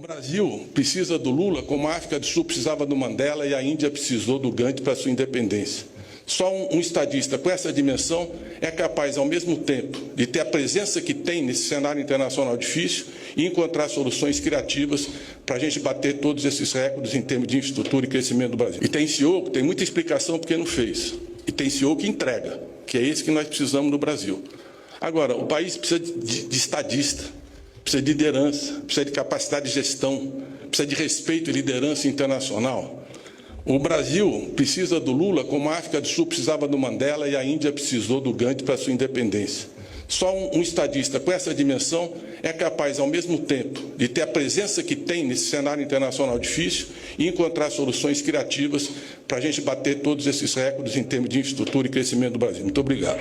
Brasil precisa do Lula como a África do Sul precisava do Mandela e a Índia precisou do Gandhi para sua independência. Só um estadista com essa dimensão é capaz, ao mesmo tempo, de ter a presença que tem nesse cenário internacional difícil e encontrar soluções criativas para a gente bater todos esses recordes em termos de infraestrutura e crescimento do Brasil. E tem CEO que tem muita explicação porque não fez. E tem CEO que entrega, que é esse que nós precisamos no Brasil. Agora, o país precisa de estadista, precisa de liderança, precisa de capacidade de gestão, precisa de respeito e liderança internacional. O Brasil precisa do Lula como a África do Sul precisava do Mandela e a Índia precisou do Gandhi para sua independência. Só um estadista com essa dimensão é capaz, ao mesmo tempo, de ter a presença que tem nesse cenário internacional difícil e encontrar soluções criativas para a gente bater todos esses recordes em termos de infraestrutura e crescimento do Brasil. Muito obrigado.